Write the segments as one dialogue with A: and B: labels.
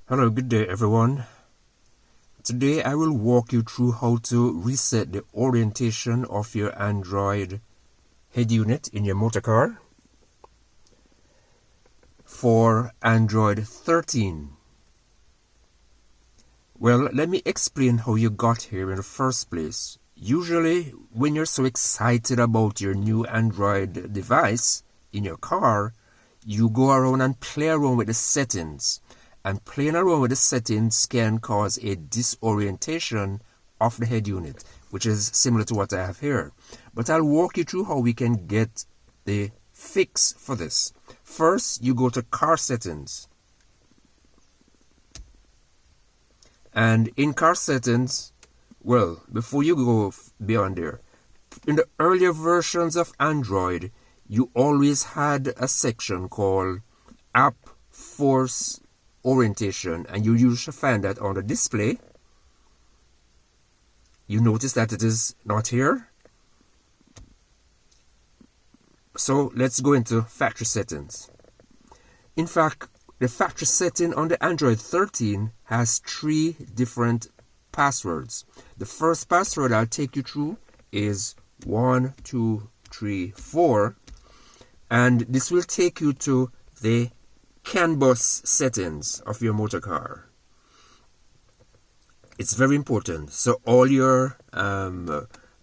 A: Hello, good day everyone. Today I will walk you through how to reset the orientation of your Android head unit in your motor car for Android 13. Well, let me explain how you got here in the first place. Usually, when you're so excited about your new Android device in your car, you go around and play around with the settings. And playing around with the settings can cause a disorientation of the head unit, which is similar to what I have here. But I'll walk you through how we can get the fix for this. First, you go to car settings. And in car settings, well, before you go beyond there, in the earlier versions of Android, you always had a section called App Force Orientation, and you usually find that on the display. You notice that it is not here. So let's go into factory settings. In fact, the factory setting on the Android 13 has 3 different passwords. The first password I'll take you through is 1234, and this will take you to the CAN bus settings of your motor car. It's very important. So all your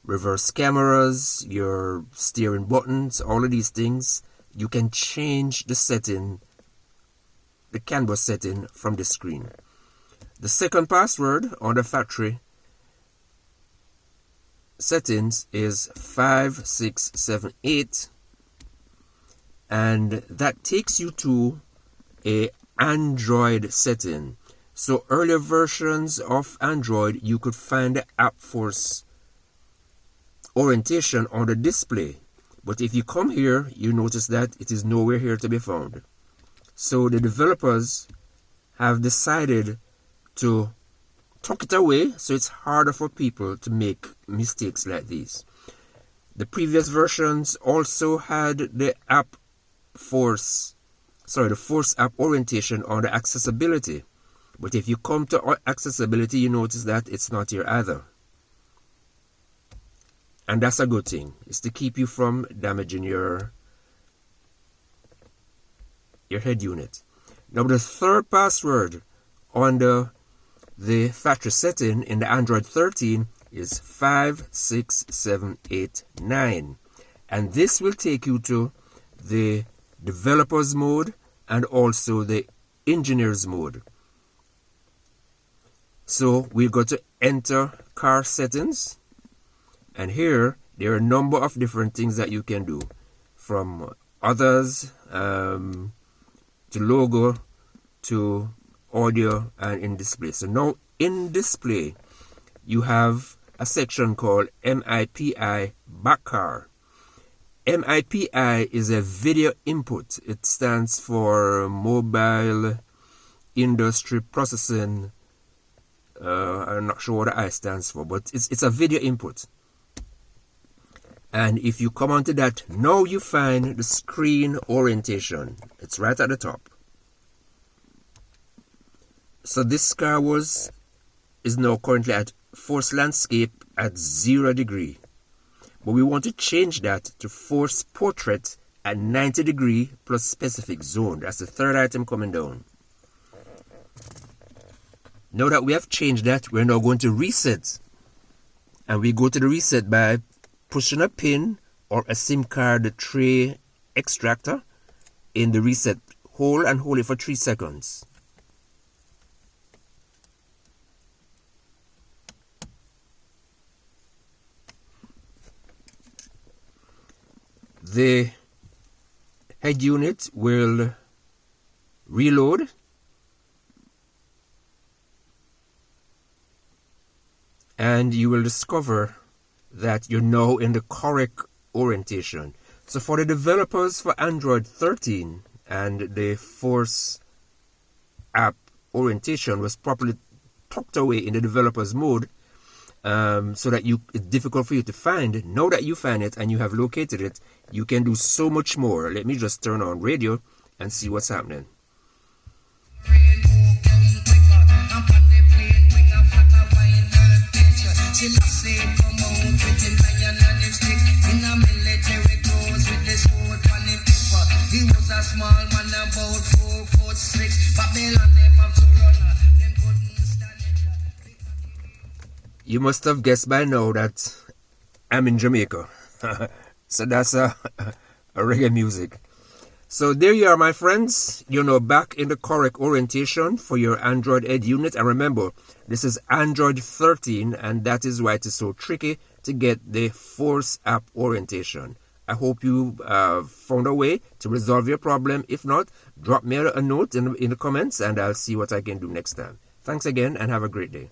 A: reverse cameras, your steering buttons, all of these things, you can change the setting, the CAN bus setting from the screen. The second password on the factory settings is 5678, and that takes you to a Android setting. So earlier versions of Android, you could find the App Force orientation on the display. But if you come here, you notice that it is nowhere here to be found. So the developers have decided to tuck it away, so it's harder for people to make mistakes like these. The previous versions also had the Force app orientation on the accessibility. But if you come to accessibility, you notice that it's not here either. And that's a good thing. It's to keep you from damaging your head unit. Now the third password on the factory setting in the Android 13 is 56789. And this will take you to the developers mode and also the engineers mode. So we've got to enter car settings, and here there are a number of different things that you can do, from others to logo to audio and in display. So now in display you have a section called MIPI Backcar. MIPI is a video input. It stands for Mobile Industry Processing. I'm not sure what the I stands for, but it's a video input. And if you come onto that, now you find the screen orientation. It's right at the top. So this car is now currently at Force Landscape at 0 degree. But we want to change that to Force Portrait at 90 degree plus Specific Zone. That's the third item coming down. Now that we have changed that, we're now going to reset. And we go to the reset by pushing a pin or a SIM card tray extractor in the reset hole and hold it for 3 seconds. The head unit will reload, and you will discover that you're now in the correct orientation. So for the developers for Android 13, and the Force app orientation was properly tucked away in the developers mode, so that it's difficult for you to find. Now that you find it and you have located it, you can do so much more. Let me just turn on radio and see what's happening.
B: He was a small man about 4'6", Babylon them have to run. Them couldn't stand it.
A: You must have guessed by now that I'm in Jamaica. So that's a reggae music. So there you are, my friends. You're now back in the correct orientation for your Android Ed unit. And remember, this is Android 13, and that is why it is so tricky to get the Force app orientation. I hope you found a way to resolve your problem. If not, drop me a note in the comments, and I'll see what I can do next time. Thanks again, and have a great day.